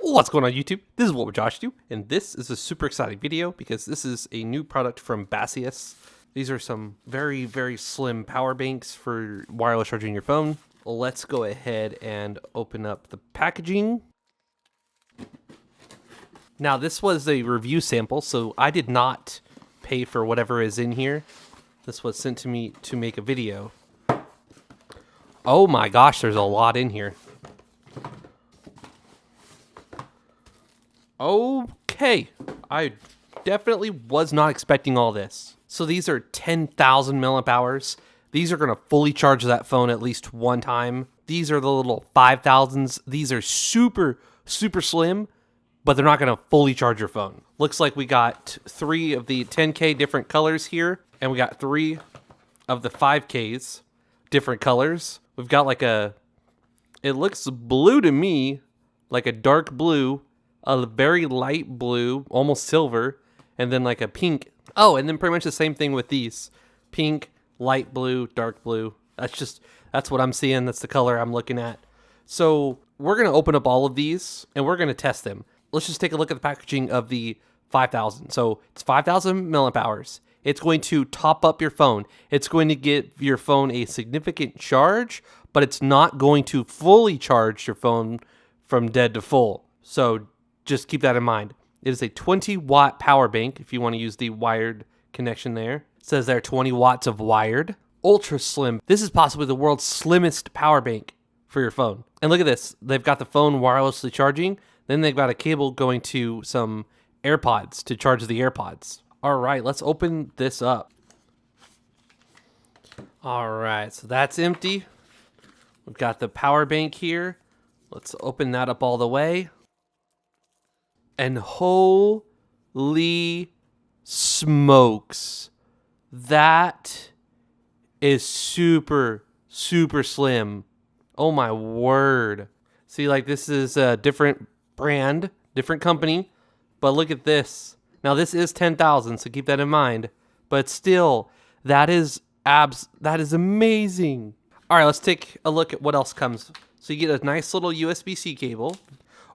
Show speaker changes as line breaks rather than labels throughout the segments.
What's going on YouTube? This is what would Josh do, and this is a super exciting video because this is a new product from Baseus. These are some very, very slim power banks for wireless charging your phone. Let's go ahead and open up the packaging. Now this was a review sample, so I did not pay for whatever is in here. This was sent to me to make a video. Oh my gosh, there's a lot in here. Okay, I definitely was not expecting all this. So these are 10,000 milliamp hours. These are going to fully charge that phone at least one time. These are the little 5,000s. These are super, super slim, but they're not going to fully charge your phone. Looks like we got 3 of the 10K different colors here, and we got 3 of the 5Ks different colors. We've got like it looks blue to me, like a dark blue, a very light blue, almost silver, and then like a pink. Oh, and then pretty much the same thing with these. Pink, light blue, dark blue. That's what I'm seeing. That's the color I'm looking at. So we're going to open up all of these and we're going to test them. Let's just take a look at the packaging of the 5000. So it's 5000 milliamp hours. It's going to top up your phone. It's going to give your phone a significant charge, but it's not going to fully charge your phone from dead to full. So just keep that in mind. It is a 20 watt power bank if you want to use the wired connection there. It says there 20 watts of wired. Ultra slim. This is possibly the world's slimmest power bank for your phone. And look at this. They've got the phone wirelessly charging. Then they've got a cable going to some AirPods to charge the AirPods. All right, let's open this up. All right, so that's empty. We've got the power bank here. Let's open that up all the way. And holy smokes, that is super, super slim. Oh my word. See, like this is a different brand, different company, but look at this. Now this is 10,000, so keep that in mind, but still, that is amazing. All right, let's take a look at what else comes. So you get a nice little USB-C cable.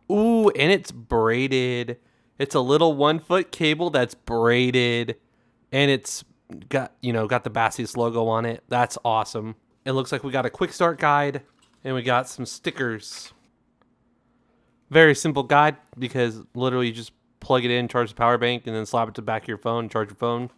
Ooh, and it's braided. It's a little 1-foot cable that's braided, and it's got the Baseus logo on it. That's awesome. It looks like we got a quick start guide, and we got some stickers. Very simple guide because literally you just plug it in, charge the power bank, and then slap it to the back of your phone, charge your phone.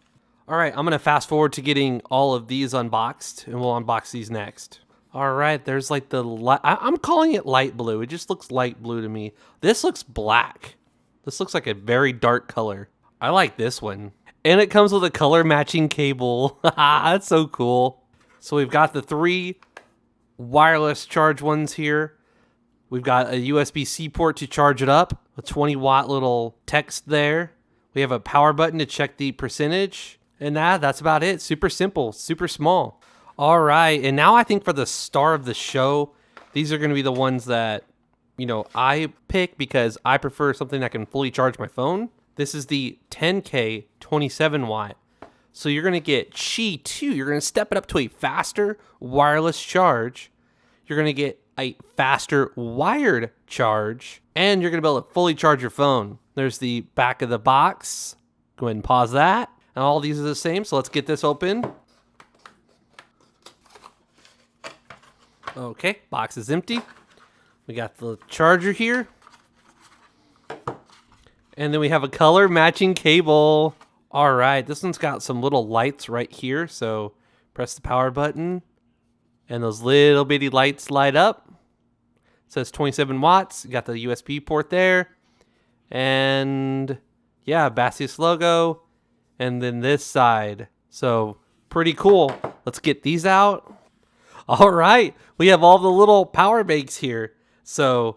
All right, I'm gonna fast forward to getting all of these unboxed, and we'll unbox these next. All right, there's like the light. I'm calling it light blue. It just looks light blue to me. This looks black. This looks like a very dark color. I like this one. And it comes with a color matching cable. That's so cool. So we've got the 3 wireless charge ones here. We've got a USB-C port to charge it up. A 20 watt little text there. We have a power button to check the percentage. And that's about it. Super simple, super small. All right, and now I think for the star of the show, these are going to be the ones that, I pick because I prefer something that can fully charge my phone. This is the 10K 27 watt. So you're going to get Qi2. You're going to step it up to a faster wireless charge. You're going to get a faster wired charge, and you're going to be able to fully charge your phone. There's the back of the box. Go ahead and pause that. And all these are the same, so let's get this open. Okay, box is empty. We got the charger here. And then we have a color matching cable. All right, this one's got some little lights right here. So press the power button and those little bitty lights light up. It says 27 watts. You got the USB port there. And yeah, Baseus logo. And then this side. So pretty cool. Let's get these out. All right, we have all the little power banks here. So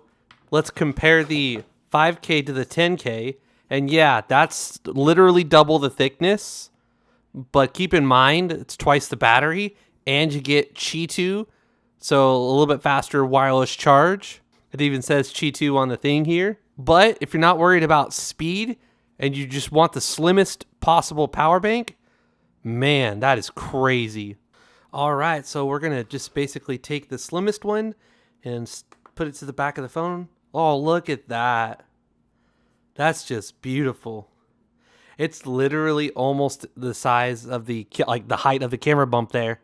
let's compare the 5K to the 10K. And yeah, that's literally double the thickness. But keep in mind, it's twice the battery. And you get Qi2, so a little bit faster wireless charge. It even says Qi2 on the thing here. But if you're not worried about speed and you just want the slimmest possible power bank, man, that is crazy. All right, so we're going to just basically take the slimmest one and put it to the back of the phone Oh, look at that. That's just beautiful. It's literally almost the size of the height of the camera bump there.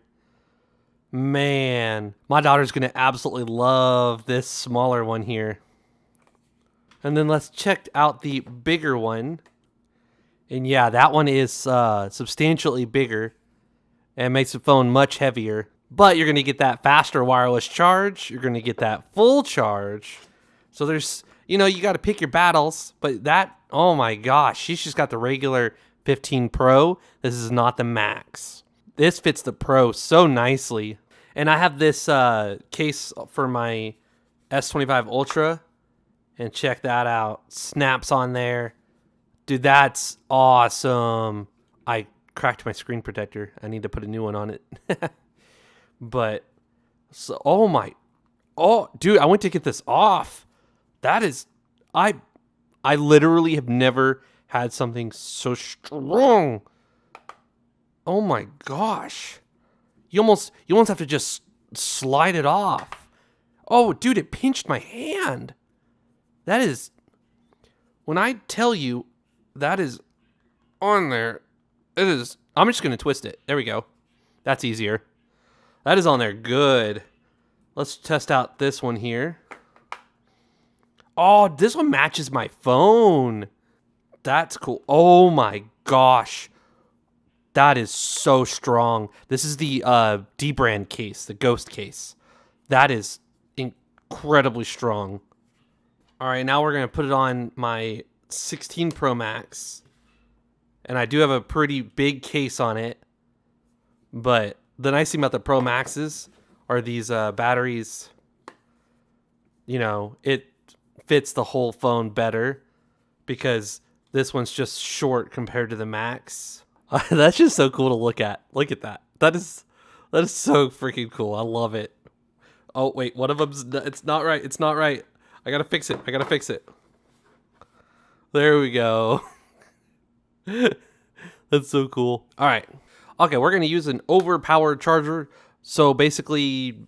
Man, my daughter's gonna absolutely love this smaller one here. And then let's check out the bigger one. And yeah, that one is substantially bigger and makes the phone much heavier. But you're gonna get that faster wireless charge. You're gonna get that full charge. So there's, you got to pick your battles. But that, oh my gosh, she's just got the regular 15 Pro. This is not the Max. This fits the Pro so nicely. And I have this case for my S25 Ultra. And check that out. Snaps on there. Dude, that's awesome. I cracked my screen protector. I need to put a new one on it. But, so, dude, I went to get this off. That is, I literally have never had something so strong. Oh my gosh. You almost have to just slide it off. Oh, dude, it pinched my hand. That is, when I tell you that is on there, it is, I'm just going to twist it. There we go. That's easier. That is on there good. Let's test out this one here. Oh, this one matches my phone. That's cool. Oh my gosh. That is so strong. This is the D-brand case, the Ghost case. That is incredibly strong. All right, now we're going to put it on my 16 Pro Max. And I do have a pretty big case on it. But the nice thing about the Pro Maxes are these batteries. It fits the whole phone better because this one's just short compared to the Max. That's just so cool to look at. Look at that. That is so freaking cool. I love it. Oh, wait, one of them's, it's not right. It's not right. I gotta fix it. There we go. That's so cool. All right. Okay, we're going to use an overpowered charger. So basically,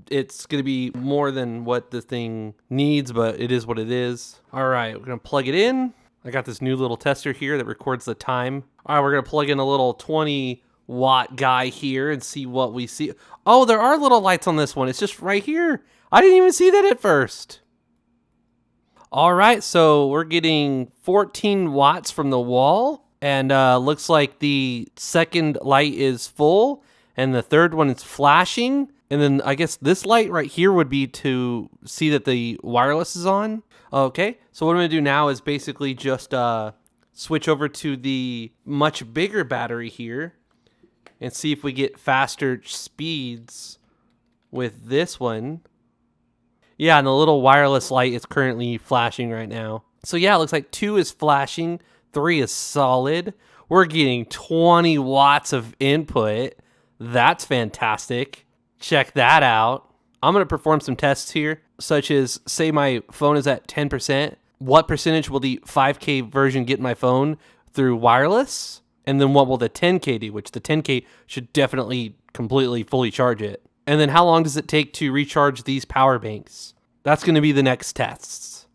it's going to be more than what the thing needs, but it is what it is. All right, we're going to plug it in. I got this new little tester here that records the time. All right, we're going to plug in a little 20-watt guy here and see what we see. Oh, there are little lights on this one. It's just right here. I didn't even see that at first. All right, so we're getting 14 watts from the wall, and looks like the second light is full, and the third one is flashing, and then I guess this light right here would be to see that the wireless is on. Okay, so what I'm going to do now is basically just switch over to the much bigger battery here and see if we get faster speeds with this one. Yeah, and the little wireless light is currently flashing right now. So yeah, it looks like 2 is flashing, 3 is solid. We're getting 20 watts of input. That's fantastic. Check that out. I'm going to perform some tests here, such as, say my phone is at 10%. What percentage will the 5K version get my phone through wireless? And then what will the 10K do, which the 10K should definitely completely fully charge it. And then how long does it take to recharge these power banks? That's going to be the next tests.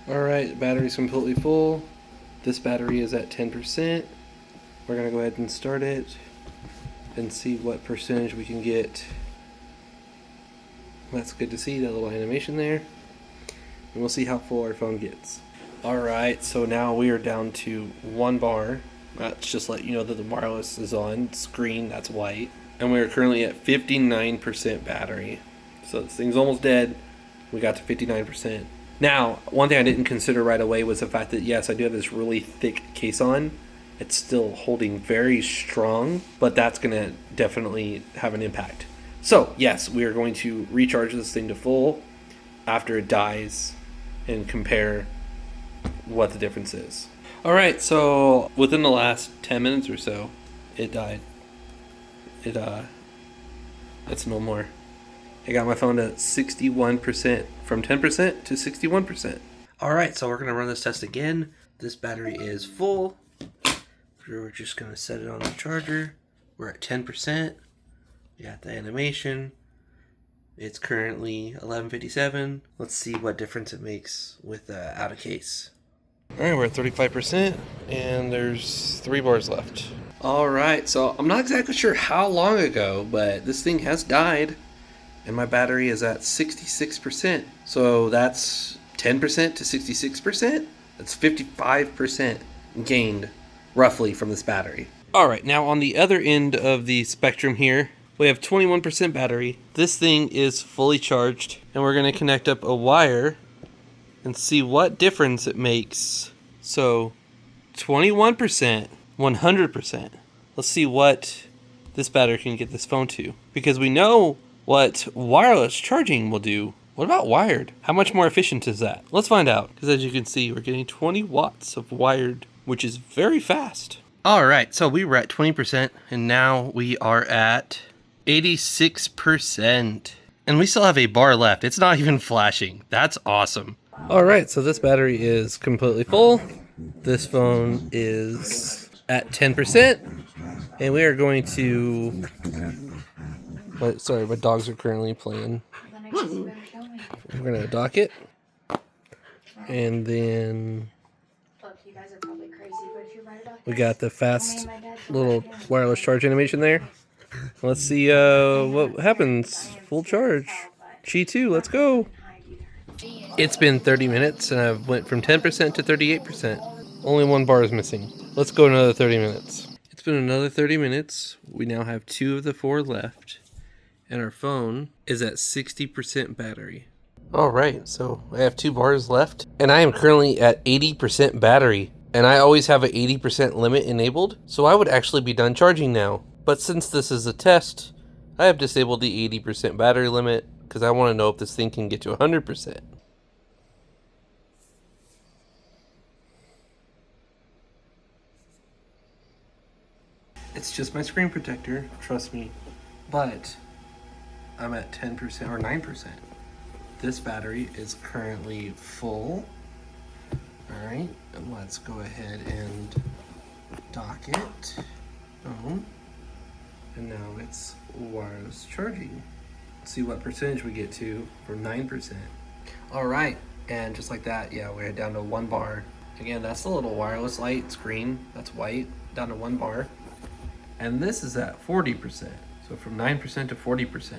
All right, battery's completely full. This battery is at 10%. We're going to go ahead and start it and see what percentage we can get. That's good to see, that little animation there. And we'll see how full our phone gets. Alright, so now we are down to 1 bar. Let's just let you know that the wireless is on. Screen, that's white. And we are currently at 59% battery. So this thing's almost dead. We got to 59%. Now, one thing I didn't consider right away was the fact that, yes, I do have this really thick case on. It's still holding very strong, but that's going to definitely have an impact. So, yes, we are going to recharge this thing to full after it dies and compare what the difference is. All right, so within the last 10 minutes or so, it died. It's no more. I got my phone at 61%, from 10% to 61%. All right, so we're gonna run this test again. This battery is full. We're just gonna set it on the charger. We're at 10%. We got the animation. It's currently 11:57. Let's see what difference it makes with out of case. All right, we're at 35%, and there's 3 bars left. All right, so I'm not exactly sure how long ago, but this thing has died, and my battery is at 66%. So that's 10% to 66%. That's 55% gained, roughly, from this battery. All right, now on the other end of the spectrum here, we have 21% battery. This thing is fully charged, and we're gonna connect up a wire and see what difference it makes. So 21%, 100%. Let's see what this battery can get this phone to, because we know what wireless charging will do. What about wired? How much more efficient is that? Let's find out, because as you can see, we're getting 20 watts of wired, which is very fast. All right, so we were at 20%, and now we are at 86%. And we still have a bar left. It's not even flashing. That's awesome. All right, so this battery is completely full. This phone is at 10%. And we are going to... Sorry, my dogs are currently playing. We're going to dock it. And then... we got the fast little wireless charge animation there. Let's see what happens. Full charge. Qi2, let's go. It's been 30 minutes and I've went from 10% to 38%. Only 1 bar is missing. Let's go another 30 minutes. It's been another 30 minutes. We now have 2 of the 4 left. And our phone is at 60% battery. Alright, so I have 2 bars left. And I am currently at 80% battery. And I always have an 80% limit enabled. So I would actually be done charging now. But since this is a test, I have disabled the 80% battery limit because I want to know if this thing can get to 100%. It's just my screen protector, trust me. But I'm at 10% or 9%. This battery is currently full. Alright, and let's go ahead and dock it. Boom. And now it's wireless charging. Let's see what percentage we get to for 9%. All right, and just like that, yeah, we're down to 1 bar. Again, that's the little wireless light screen. That's white, down to 1 bar. And this is at 40%. So from 9% to 40%.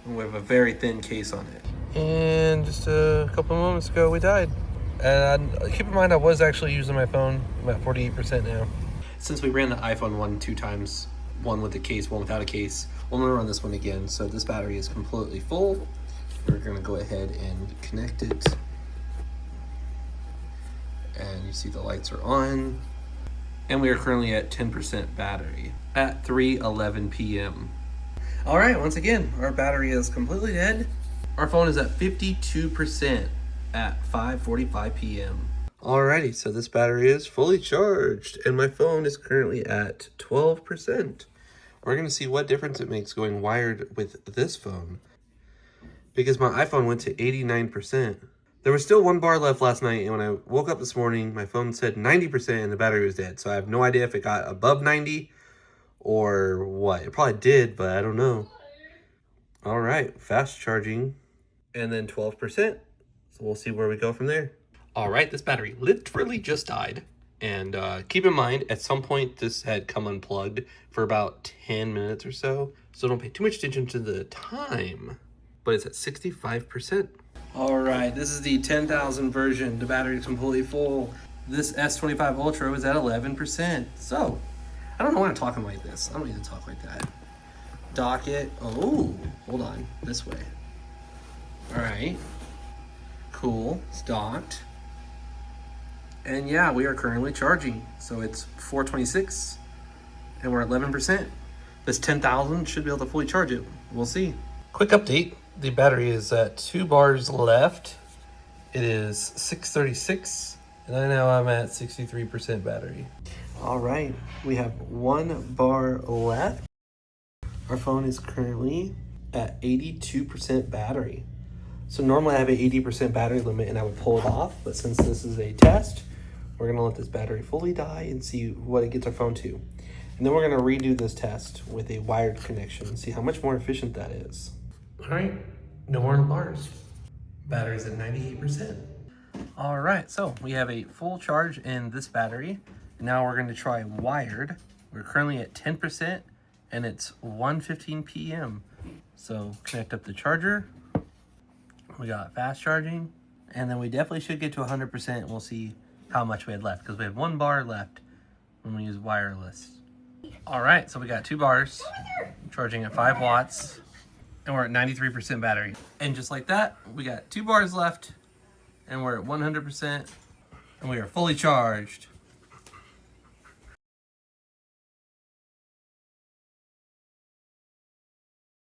And we have a very thin case on it. And just a couple moments ago, we died. And keep in mind, I was actually using my phone. I'm at 48% now. Since we ran the iPhone 2 times, one with a case, one without a case, I'm gonna run this one again. So this battery is completely full. We're gonna go ahead and connect it. And you see the lights are on. And we are currently at 10% battery at 3:11 p.m. All right, once again, our battery is completely dead. Our phone is at 52% at 5:45 p.m. Alrighty, so this battery is fully charged and my phone is currently at 12%. We're gonna see what difference it makes going wired with this phone, because my iPhone went to 89%. There was still 1 bar left last night, and when I woke up this morning, my phone said 90% and the battery was dead. So I have no idea if it got above 90 or what. It probably did, but I don't know. All right, fast charging, and then 12%. So we'll see where we go from there. All right, this battery literally just died. And keep in mind, at some point, this had come unplugged for about 10 minutes or so. So don't pay too much attention to the time, but it's at 65%. All right, this is the 10,000 version. The battery is completely full. This S25 Ultra was at 11%. So, I don't know why I'm talking like this. I don't need to talk like that. Dock it. Oh, hold on. This way. All right. Cool. It's docked. And yeah, we are currently charging. So it's 426 and we're at 11%. This 10,000 should be able to fully charge it. We'll see. Quick update. The battery is at 2 bars left. It is 6:36, and now I'm at 63% battery. All right, we have 1 bar left. Our phone is currently at 82% battery. So normally I have an 80% battery limit and I would pull it off, but since this is a test, we're gonna let this battery fully die and see what it gets our phone to. And then we're gonna redo this test with a wired connection and see how much more efficient that is. All right, no more bars. Battery's at 98%. All right, so we have a full charge in this battery. And now we're gonna try wired. We're currently at 10% and it's 1:15 p.m. So connect up the charger. We got fast charging, and then we definitely should get to 100%, and we'll see how much we had left, because we have 1 bar left when we use wireless. All right, so we got 2 bars, charging at 5 watts, and we're at 93% battery. And just like that, we got 2 bars left, and we're at 100%, and we are fully charged.